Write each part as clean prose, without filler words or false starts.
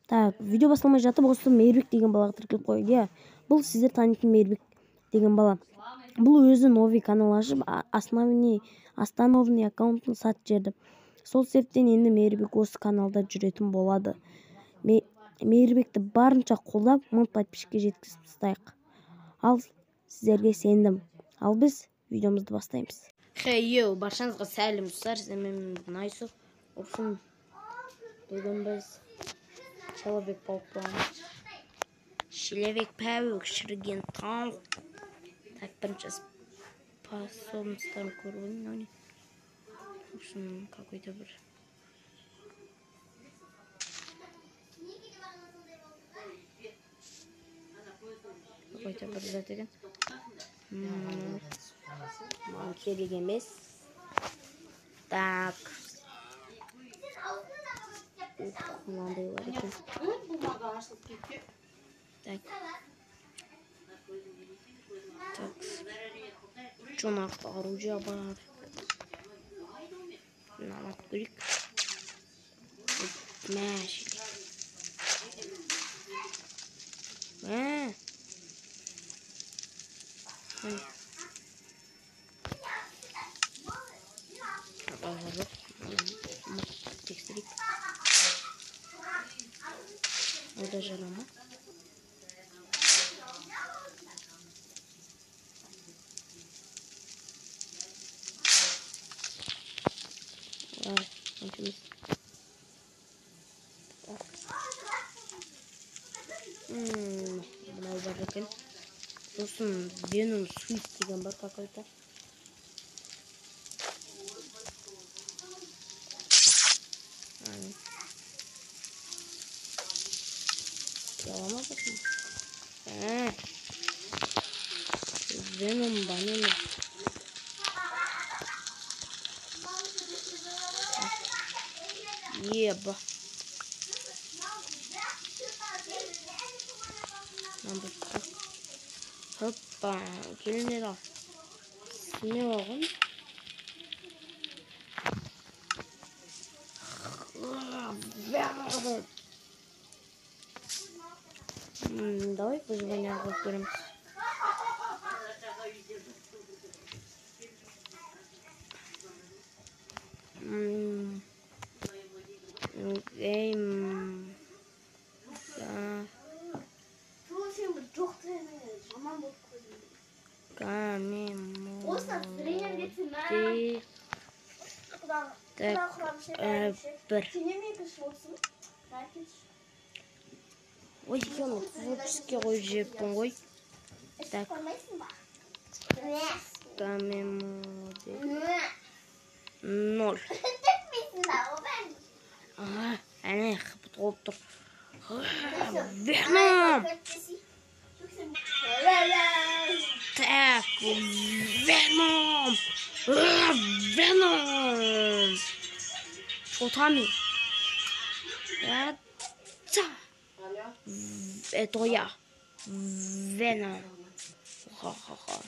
Так, видео басталмай жатып осы Мейірбек деген балаға тіркеліп қойды. Иә, бұл сіздер танитын Мейірбек деген бала. Бұл өзі новый канал ашып, основной аккаунтын сатып жіберді. Сол себептен енді Мейірбек осы каналда жүретін болады. Мейірбекті барынша қолдап, 1000 подписчикке жеткізіп тастайық. Ал сіздерге сендім. Ал біз видеомызды бастаймыз. Хей, баршаңызға сәлем достар. Мен Найсу. Опсын, бүгін біз Человек-паук. Человек-паук, шіріген тауық. Так, бірінші способностьтарын көріп, в общем, какой-то бір зат екен. Маған керек емес. Так. Мынандай бар екен. Так. Чонақты оружие бар. Намат көрейік. Мәшілік. Текстерейік. Ода жарама. Мынау бар екен. Сосын Venom Suit деген бар какой-то. Ялама bakın. Venom banana. Еба. Hoppa, gelin al. Ne oğlum? Давай позвоним во-первых. Ой, ё-моё, творческий қойып жеппін ғой. Так. Камемоде. 0. Әне, қыпыт қолып тұр. Venom! Так, Venom! Venom! Шотами. Это я. Venom. Ха-ха-ха.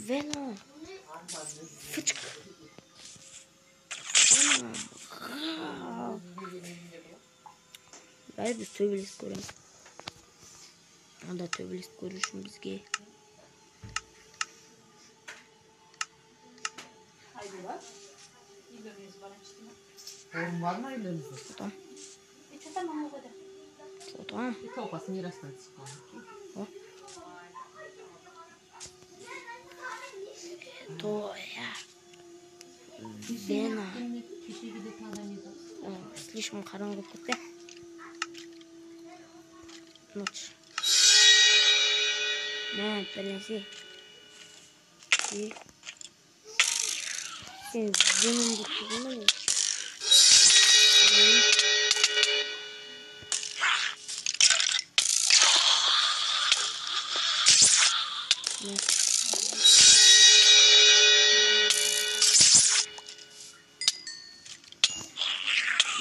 Venom. Fıçık. Venom. Bari bir töbelist göreyim. Anda töbelist görüşüm bizge. Орын бар ма үйлеріңізде? Потом. Потом. И колбасы не растает. Это я. Venom. Слишком қараңғы кетті. Ночь. Мә, бірнәрсе. Сен Venom'ды көрдің бе?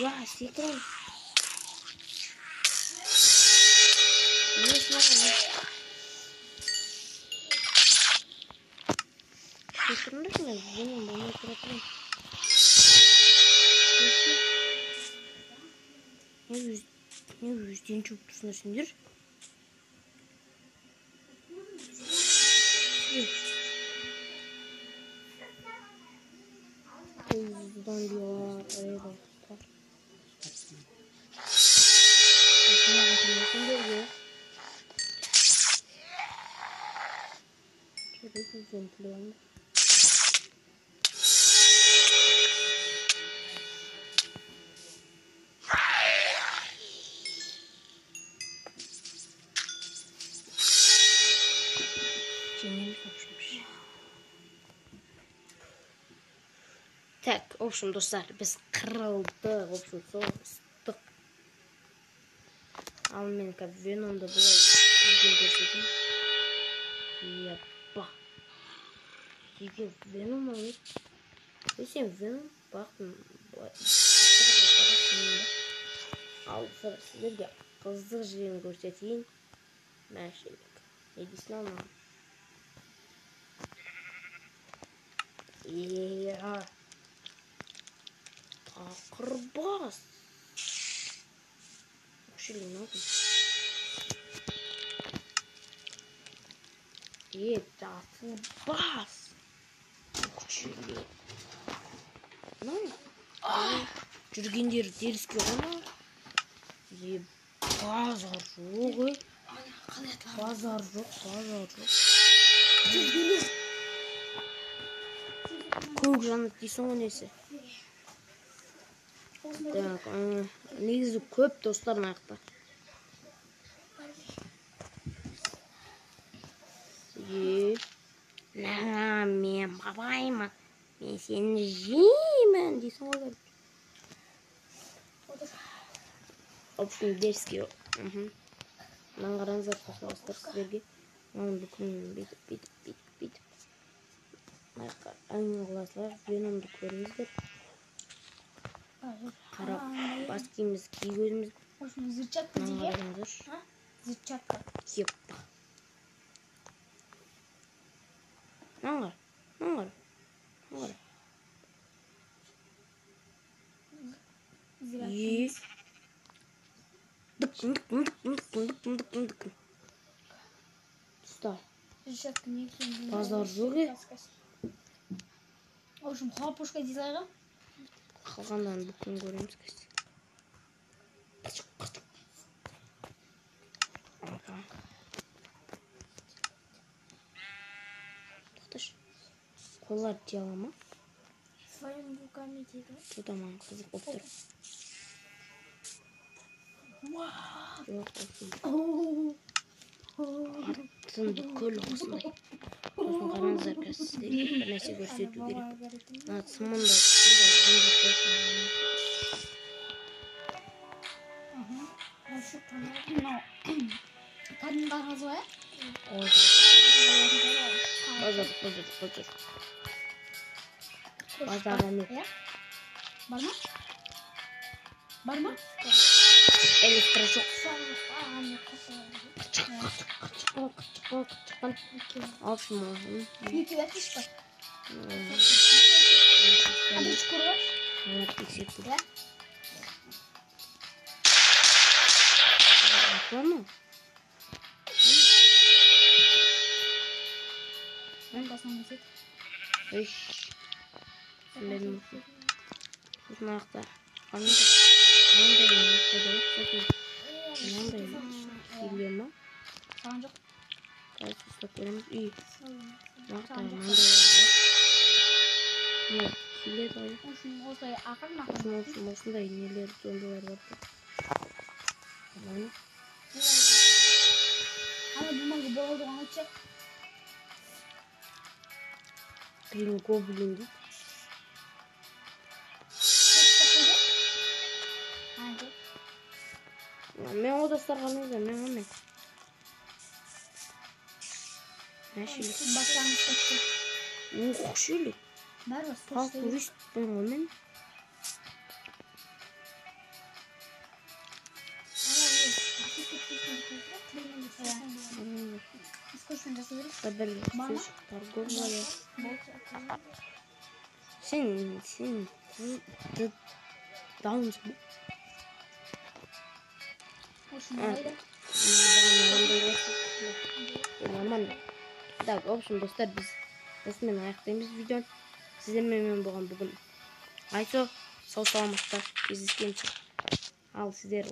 Я секрет. Не знаю. Turunlar mı? Benim bana bırakayım. Ne yüzden çok tutuyorsundur? Yüzden diyorlar. Oraya baktılar. Aslında bakımlasın geliyor. Şöyle üzüntülüyorum. Çengemi sokmuş. Tak, общем dostlar biz kırıldık, общем soğustuk. Al men kap Venom'da bulay sizin göstereyim. Yapma. Sizin Venom almış. Sizin Venom bakın. Al sıra sizlerge kızdık jirini göstereyim. Məşilik. Edisini almam. Ya. Takırbaz. Şöyle ne yapayım? Takırbaz. Şöyle. Ne? Жүргендер теріске ғана. Базар жоқ, ой. Базар жоқ. Көк жанып дейсің ғой несі? Так, негізі көп достар маяқта. Мен бабаймын. Мен сені жеймін дейсің ғой. Общем, дерзкий. Мынаны қараңыздар достар сіздерге. Мынаны бүкіл бүйтіп. Аңғыласылар, Веномды көріңіздер. Қарап, бас киіміз киіп өзіміз. Зырчатка Мынаны деген. қараңыздар. Зырчатка. Кеппа. Мынаны қара. Дык. Стой. Зырчатка не екенін Базар жоқ, В общем, хлопушка дизайға. Қалғандарын бүкін көреміз қазір. Тоқташы. Қолар тияла ма? Своими руками дейді. Бұда маған қызық болып тұр. Жоқ, осындай. Артын бүкіл осындай. Сосын қараңыздар қазір сіздерге бір нәрсе көрсету керек. Мына сымында Kadınlar hazır. Bozur. Bazardan yok. Var mı? Elektrik çok. Al şunu. Yükü ve kış bak. Hadi çukuru var. Evet, yükselttim. Ya. Var mı? Ben basmam mesela. Eş. Benim. Bizim ayakta. Anladım. Nandayım. Geliyor mu? Sancak. Gayet ıslaklarımız iyi. Nandayım. Yok. Kile dayı. Ortaya akar mı? Olsun da iğneler, zombiler var. Tamam. Ama bundan gibi oldu onu çek. Green Goblin değil. Men o dostlarga neyden men hemen. Ne şöyle. Başlangıç kaçtı. Şöyle. Merhaba. Ha turist ben hemen. Şunu da söyleyeyim. Bir Bana? söz торговля. Sen даунсың ба? Şunu da öyle. Нормально. Так, в общем, достар, біз осымен аяқтаймыз видеоны. Сіздермен болған бүгін Айсо, сау саламатта кездескенше. Ал сіздер